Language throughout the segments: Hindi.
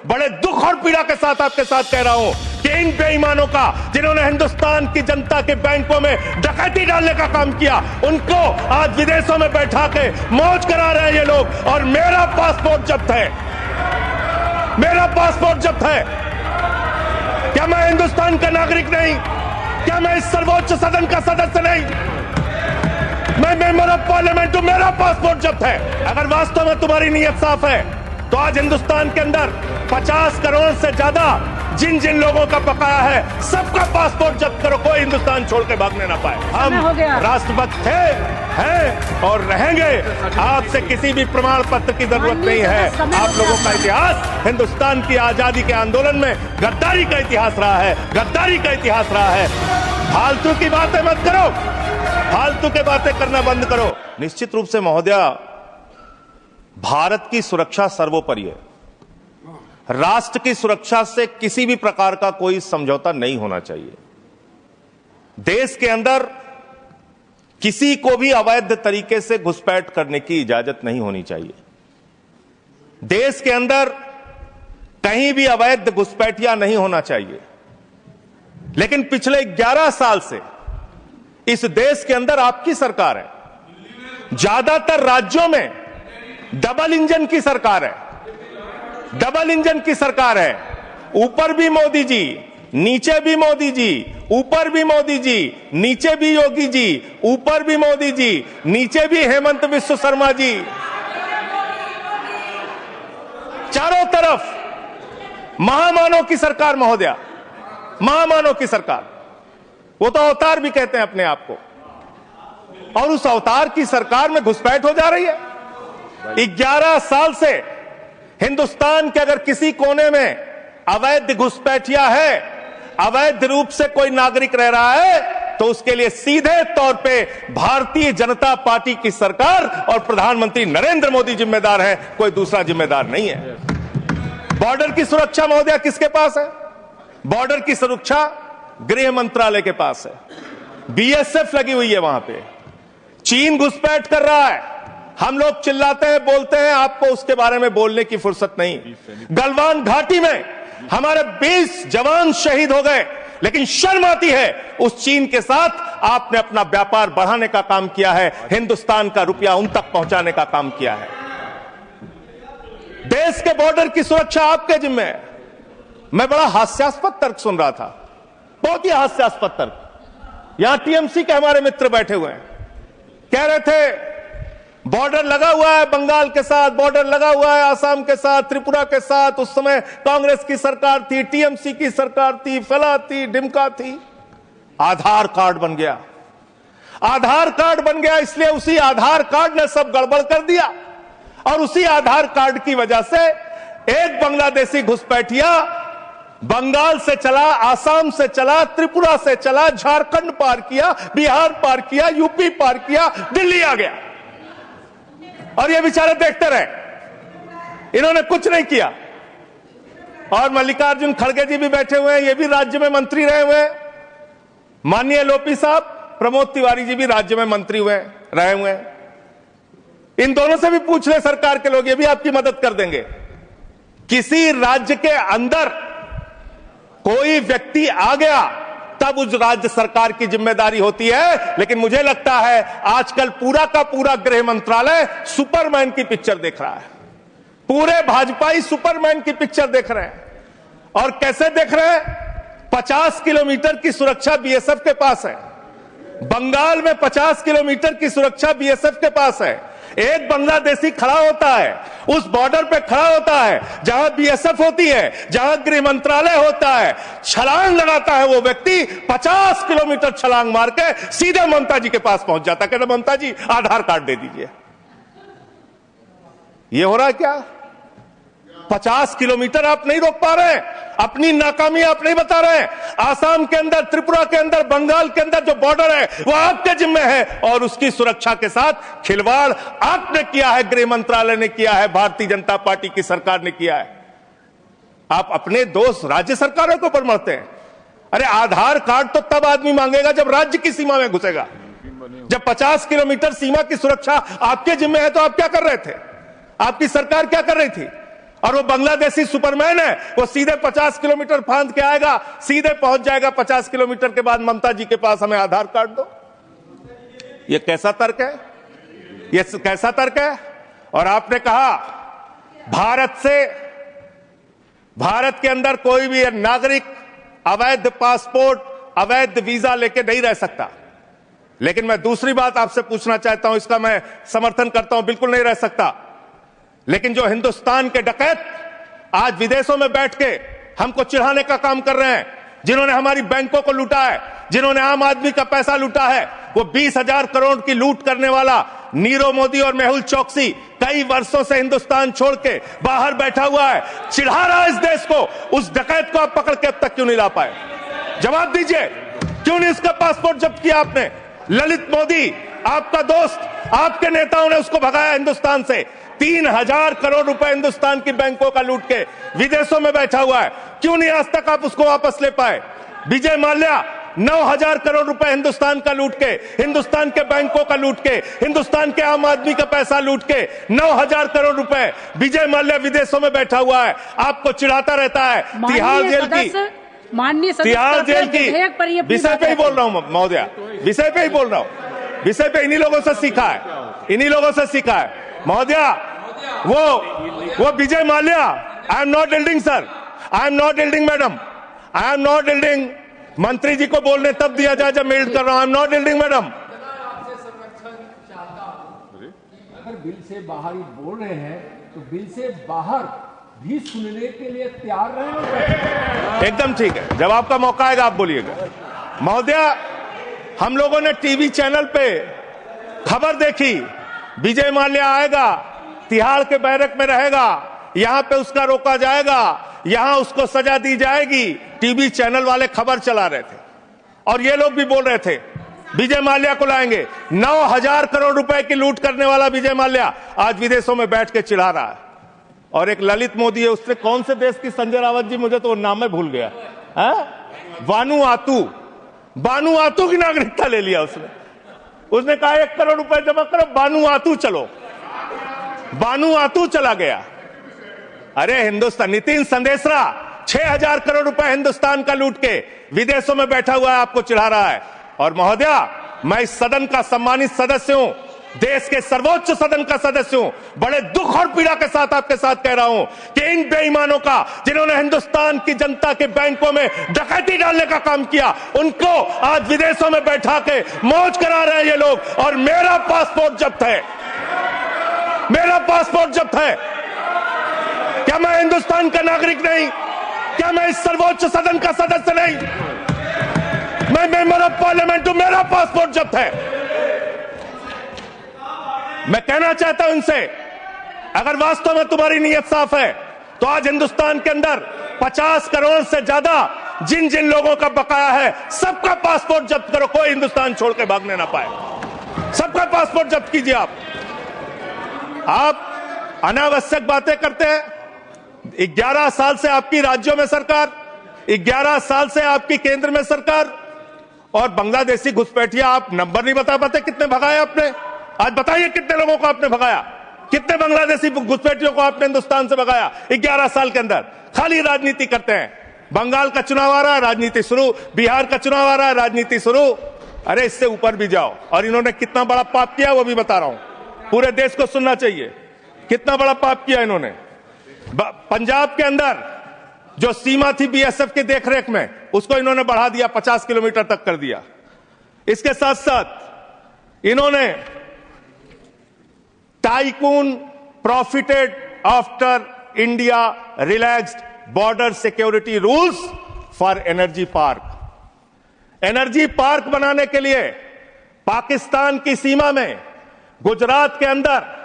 बड़े दुख और पीड़ा के साथ आपके साथ कह रहा हूं कि इन बेईमानों का, जिन्होंने हिंदुस्तान की जनता के बैंकों में डकैती डालने का काम किया, उनको आज विदेशों में बैठा के मौज करा रहे हैं ये लोग। और मेरा पासपोर्ट जब्त है, मेरा पासपोर्ट जब्त है। क्या मैं हिंदुस्तान का नागरिक नहीं? क्या मैं इस सर्वोच्च सदन का सदस्य नहीं? मैं मेंबर ऑफ पार्लियामेंट हूं, मेरा पासपोर्ट जब्त है। अगर वास्तव में तुम्हारी नीयत साफ है तो आज हिंदुस्तान के अंदर 50 करोड़ से ज्यादा जिन जिन लोगों का बकाया है, सबका पासपोर्ट जब्त करो, कोई हिंदुस्तान छोड़ के भागने ना पाए। हम राष्ट्रभक्त थे, हैं और रहेंगे। आपसे किसी भी प्रमाण पत्र की जरूरत नहीं है। आप लोगों का इतिहास हिंदुस्तान की आजादी के आंदोलन में गद्दारी का इतिहास रहा है, गद्दारी का इतिहास रहा है। फालतू की बातें मत करो, फालतू की बातें करना बंद करो। निश्चित रूप से महोदया, भारत की सुरक्षा सर्वोपरि है। राष्ट्र की सुरक्षा से किसी भी प्रकार का कोई समझौता नहीं होना चाहिए। देश के अंदर किसी को भी अवैध तरीके से घुसपैठ करने की इजाजत नहीं होनी चाहिए। देश के अंदर कहीं भी अवैध घुसपैठिया नहीं होना चाहिए। लेकिन पिछले 11 साल से इस देश के अंदर आपकी सरकार है। ज्यादातर राज्यों में डबल इंजन की सरकार है, डबल इंजन की सरकार है। ऊपर भी मोदी जी, नीचे भी मोदी जी, ऊपर भी मोदी जी, नीचे भी योगी जी, ऊपर भी मोदी जी, नीचे भी हेमंत बिस्व शर्मा जी। चारों तरफ महामानव की सरकार महोदया, महामानव की सरकार। वो तो अवतार भी कहते हैं अपने आप को। और उस अवतार की सरकार में घुसपैठ हो जा रही है। 11 साल से हिंदुस्तान के अगर किसी कोने में अवैध घुसपैठिया है, अवैध रूप से कोई नागरिक रह रहा है, तो उसके लिए सीधे तौर पे भारतीय जनता पार्टी की सरकार और प्रधानमंत्री नरेंद्र मोदी जिम्मेदार है, कोई दूसरा जिम्मेदार नहीं है। बॉर्डर की सुरक्षा महोदया किसके पास है? बॉर्डर की सुरक्षा गृह मंत्रालय के पास है। बीएसएफ लगी हुई है वहां पे। चीन घुसपैठ कर रहा है, हम लोग चिल्लाते हैं, बोलते हैं, आपको उसके बारे में बोलने की फुर्सत नहीं। गलवान घाटी में हमारे 20 जवान शहीद हो गए, लेकिन शर्म आती है उस चीन के साथ आपने अपना व्यापार बढ़ाने का काम किया है, हिंदुस्तान का रुपया उन तक पहुंचाने का काम किया है। देश के बॉर्डर की सुरक्षा आपके जिम्मे है। मैं बड़ा हास्यास्पद तर्क सुन रहा था, बहुत ही हास्यास्पद तर्क। यहां टीएमसी के हमारे मित्र बैठे हुए हैं, कह रहे थे बॉर्डर लगा हुआ है बंगाल के साथ, बॉर्डर लगा हुआ है आसाम के साथ, त्रिपुरा के साथ। उस समय कांग्रेस की सरकार थी, टीएमसी की सरकार थी, फला थी, डिमका थी। आधार कार्ड बन गया, आधार कार्ड बन गया, इसलिए उसी आधार कार्ड ने सब गड़बड़ कर दिया। और उसी आधार कार्ड की वजह से एक बांग्लादेशी घुसपैठिया बंगाल से चला, आसाम से चला, त्रिपुरा से चला, झारखंड पार किया, बिहार पार किया, यूपी पार किया, दिल्ली आ गया। और ये बेचारे देखते रहे, इन्होंने कुछ नहीं किया। और मल्लिकार्जुन खड़गे जी भी बैठे हुए हैं, ये भी राज्य में मंत्री रहे हुए हैं। माननीय लोपी साहब, प्रमोद तिवारी जी भी राज्य में मंत्री रहे हुए हैं। इन दोनों से भी पूछ ले सरकार के लोग, ये भी आपकी मदद कर देंगे। किसी राज्य के अंदर कोई व्यक्ति आ गया तब उस राज्य सरकार की जिम्मेदारी होती है। लेकिन मुझे लगता है आजकल पूरा का पूरा गृह मंत्रालय सुपरमैन की पिक्चर देख रहा है। पूरे भाजपाई सुपरमैन की पिक्चर देख रहे हैं। और कैसे देख रहे हैं? 50 किलोमीटर की सुरक्षा बीएसएफ के पास है। बंगाल में 50 किलोमीटर की सुरक्षा बीएसएफ के पास है। एक बांग्लादेशी खड़ा होता है, उस बॉर्डर पे खड़ा होता है जहां बीएसएफ होती है, जहां गृह मंत्रालय होता है, छलांग लगाता है वो व्यक्ति, 50 किलोमीटर छलांग मार के सीधे ममता जी के पास पहुंच जाता है। कहता ममता जी आधार कार्ड दे दीजिए। ये हो रहा है क्या? 50 किलोमीटर आप नहीं रोक पा रहे हैं, अपनी नाकामी आप नहीं बता रहे हैं। आसाम के अंदर, त्रिपुरा के अंदर, बंगाल के अंदर जो बॉर्डर है वो आपके जिम्मे है। और उसकी सुरक्षा के साथ खिलवाड़ आपने किया है, गृह मंत्रालय ने किया है, भारतीय जनता पार्टी की सरकार ने किया है। आप अपने दोस्त राज्य सरकारों के ऊपर मरते हैं। अरे आधार कार्ड तो तब आदमी मांगेगा जब राज्य की सीमा में घुसेगा। जब 50 किलोमीटर सीमा की सुरक्षा आपके जिम्मे है तो आप क्या कर रहे थे? आपकी सरकार क्या कर रही थी? और वो बांग्लादेशी सुपरमैन है, वो सीधे 50 किलोमीटर फांद के आएगा, सीधे पहुंच जाएगा 50 किलोमीटर के बाद ममता जी के पास, हमें आधार कार्ड दो। ये कैसा तर्क है? ये कैसा तर्क है? और आपने कहा भारत के अंदर कोई भी नागरिक अवैध पासपोर्ट, अवैध वीजा लेके नहीं रह सकता। लेकिन मैं दूसरी बात आपसे पूछना चाहता हूं, इसका मैं समर्थन करता हूं, बिल्कुल नहीं रह सकता। लेकिन जो हिंदुस्तान के डकैत आज विदेशों में बैठ के हमको चिढ़ाने का काम कर रहे हैं, जिन्होंने हमारी बैंकों को लूटा है, जिन्होंने आम आदमी का पैसा लूटा है, वो 20,000 करोड़ की लूट करने वाला नीरव मोदी और मेहुल चोकसी कई वर्षों से हिंदुस्तान छोड़ के बाहर बैठा हुआ है, चिढ़ा रहा है इस देश को। उस डकैत को आप पकड़ के अब तक क्यों नहीं ला पाए? जवाब दीजिए, क्यों नहीं उसका पासपोर्ट जब्त किया आपने? ललित मोदी आपका दोस्त, आपके नेताओं ने उसको भगाया हिंदुस्तान से। 3,000 करोड़ रुपए हिंदुस्तान की बैंकों का लूट के विदेशों में बैठा हुआ है, क्यों नहीं आज तक आप उसको वापस ले पाए? विजय माल्या 9,000 करोड़ रुपए हिंदुस्तान का लूट के, हिंदुस्तान के बैंकों का लूट के, हिंदुस्तान के आम आदमी का पैसा लूट के 9,000 करोड़ रुपए विजय माल्या विदेशों में बैठा हुआ है, आपको चिढ़ाता रहता है। तिहाड़ जेल की, तिहाड़ जेल की विषय पे ही बोल रहा हूं महोदया, विषय पे ही बोल रहा हूं, विषय पे इन्हीं लोगों से सीखा है, इन्हीं लोगों से सीखा है महोदया। वो Vijay Mallya, I am not yielding sir, I am not yielding madam, I am not yielding. मंत्री जी को बोलने तब दिया जाए जब मैं यील्ड कर रहा हूं। आई एम नॉट यील्डिंग मैडम। अगर बिल से बाहर ही बोल रहे हैं तो बिल से बाहर भी सुनने के लिए तैयार रहे। एकदम ठीक है, जब आपका मौका आएगा आप बोलिएगा। महोदया, हम लोगों ने टीवी चैनल पे खबर देखी, विजय माल्या आएगा, तिहाड़ के बैरक में रहेगा, यहां पे उसका रोका जाएगा, यहां उसको सजा दी जाएगी। टीवी चैनल वाले खबर चला रहे थे और ये लोग भी बोल रहे थे विजय माल्या को लाएंगे। 9,000 करोड़ रुपए की लूट करने वाला विजय माल्या आज विदेशों में बैठ के चिढ़ा रहा है। और एक ललित मोदी है, उसने कौन से देश की, संजय रावत जी, मुझे तो नाम में भूल गया, बानुआतू की नागरिकता ले लिया उसने। उसने कहा 1 करोड़ रुपए जमा करो, बानुआतू चलो, बानुआतू चला गया। अरे हिंदुस्तान, नितिन संदेशरा 6,000 करोड़ रुपए हिंदुस्तान का लूट के विदेशों में बैठा हुआ है, आपको चिढ़ा रहा है। और महोदया, मैं इस सदन का सम्मानित सदस्य हूं, देश के सर्वोच्च सदन का सदस्य हूं, बड़े दुख और पीड़ा के साथ आपके साथ कह रहा हूं कि इन बेईमानों का, जिन्होंने हिंदुस्तान की जनता के बैंकों में डकैती डालने का काम किया, उनको आज विदेशों में बैठा के मौज करा रहे हैं ये लोग। और मेरा पासपोर्ट जब्त है, मेरा पासपोर्ट जब्त है। क्या मैं हिंदुस्तान का नागरिक नहीं? क्या मैं इस सर्वोच्च सदन का सदस्य नहीं? मैं मेंबर ऑफ पार्लियामेंट हूं, मेरा पासपोर्ट जब्त है। मैं कहना चाहता हूं इनसे, अगर वास्तव में तुम्हारी नीयत साफ है तो आज हिंदुस्तान के अंदर 50 करोड़ से ज्यादा जिन जिन लोगों का बकाया है, सबका पासपोर्ट जब्त करो, कोई हिंदुस्तान छोड़ के भागने ना पाए। सबका पासपोर्ट जब्त कीजिए। आप अनावश्यक बातें करते हैं। 11 साल से आपकी राज्यों में सरकार, 11 साल से आपकी केंद्र में सरकार, और बांग्लादेशी घुसपैठिया आप नंबर नहीं बता पाते कितने भगाए आपने। आज बताइए कितने लोगों को आपने भगाया, कितने बांग्लादेशी घुसपैठियों को आपने हिंदुस्तान से भगाया 11 साल के अंदर। खाली राजनीति करते हैं। बंगाल का चुनाव आ रहा है, राजनीति शुरू, बिहार का चुनाव आ रहा है, राजनीति शुरू। अरे इससे ऊपर भी जाओ। और इन्होंने कितना बड़ा पाप किया वो भी बता रहा हूं, पूरे देश को सुनना चाहिए कितना बड़ा पाप किया इन्होंने। पंजाब के अंदर जो सीमा थी बीएसएफ की देखरेख में, उसको इन्होंने बढ़ा दिया, 50 किलोमीटर तक कर दिया। इसके साथ साथ इन्होंने tycoon profited after India relaxed border security rules for energy park. Energy park बनाने के लिए पाकिस्तान की सीमा में, गुजरात के अंदर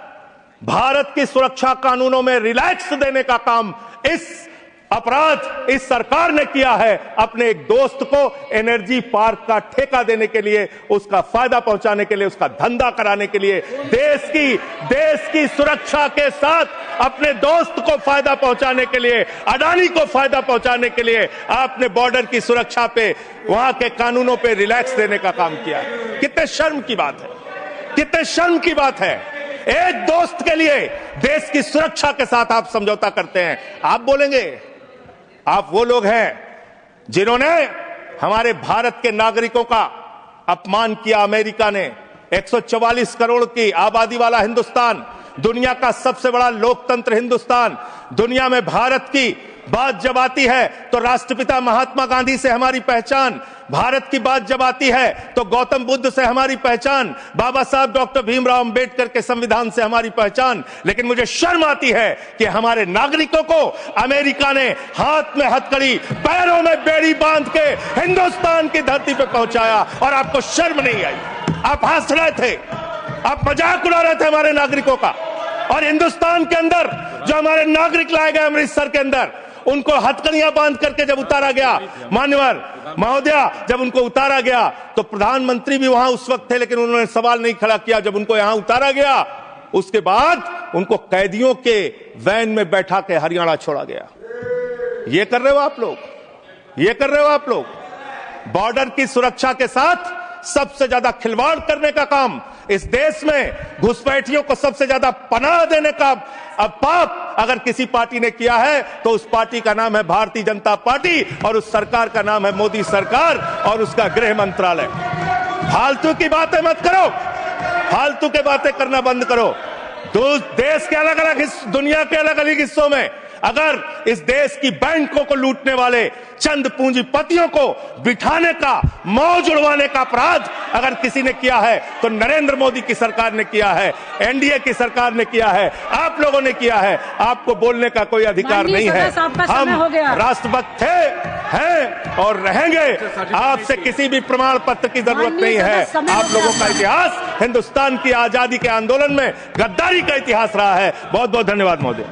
भारत की सुरक्षा कानूनों में रिलैक्स देने का काम इस अपराध इस सरकार ने किया है। अपने एक दोस्त को एनर्जी पार्क का ठेका देने के लिए, उसका फायदा पहुंचाने के लिए, उसका धंधा कराने के लिए, देश की सुरक्षा के साथ अपने दोस्त को फायदा पहुंचाने के लिए, अडानी को फायदा पहुंचाने के लिए आपने बॉर्डर की सुरक्षा पे, वहां के कानूनों पे रिलैक्स देने का काम किया। कितने शर्म की बात है, कितने शर्म की बात है। एक दोस्त के लिए देश की सुरक्षा के साथ आप समझौता करते हैं। आप बोलेंगे, आप वो लोग हैं जिन्होंने हमारे भारत के नागरिकों का अपमान किया। अमेरिका ने 144 करोड़ की आबादी वाला हिंदुस्तान, दुनिया का सबसे बड़ा लोकतंत्र हिंदुस्तान, दुनिया में भारत की बात जब आती है तो राष्ट्रपिता महात्मा गांधी से हमारी पहचान, भारत की बात जब आती है तो गौतम बुद्ध से हमारी पहचान, बाबा साहब डॉक्टर भीमराव अंबेडकर के संविधान से हमारी पहचान। लेकिन मुझे शर्म आती है कि हमारे नागरिकों को अमेरिका ने हाथ में हथकड़ी, पैरों में बेड़ी बांध के हिंदुस्तान की धरती पर पहुंचाया और आपको शर्म नहीं आई। आप हंस रहे थे, आप मजाक उड़ा रहे थे हमारे नागरिकों का। और हिंदुस्तान के अंदर जो हमारे नागरिक लाए गए अमृतसर के अंदर, उनको हथकड़ियां बांध करके जब उतारा गया, मान्यवर महोदया, जब उनको उतारा गया तो प्रधानमंत्री भी वहां उस वक्त थे, लेकिन उन्होंने सवाल नहीं खड़ा किया। जब उनको यहां उतारा गया उसके बाद उनको कैदियों के वैन में बैठा के हरियाणा छोड़ा गया। ये कर रहे हो आप लोग, ये कर रहे हो आप लोग। बॉर्डर की सुरक्षा के साथ सबसे ज्यादा खिलवाड़ करने का काम इस देश में, घुसपैठियों को सबसे ज्यादा पनाह देने का अब पाप अगर किसी पार्टी ने किया है तो उस पार्टी का नाम है भारतीय जनता पार्टी और उस सरकार का नाम है मोदी सरकार और उसका गृह मंत्रालय। फालतू की बातें मत करो, फालतू की बातें करना बंद करो। देश के अलग अलग दुनिया के अलग अलग हिस्सों में अगर इस देश की बैंकों को लूटने वाले चंद पूंजीपतियों को बिठाने का, मौज उड़वाने का अपराध अगर किसी ने किया है तो नरेंद्र मोदी की सरकार ने किया है, एनडीए की सरकार ने किया है, आप लोगों ने किया है। आपको बोलने का कोई अधिकार नहीं है। हम राष्ट्रभक्त थे, हैं और रहेंगे। आपसे किसी भी प्रमाण पत्र की जरूरत नहीं है। आप लोगों का इतिहास हिंदुस्तान की आजादी के आंदोलन में गद्दारी का इतिहास रहा है। बहुत बहुत धन्यवाद महोदय।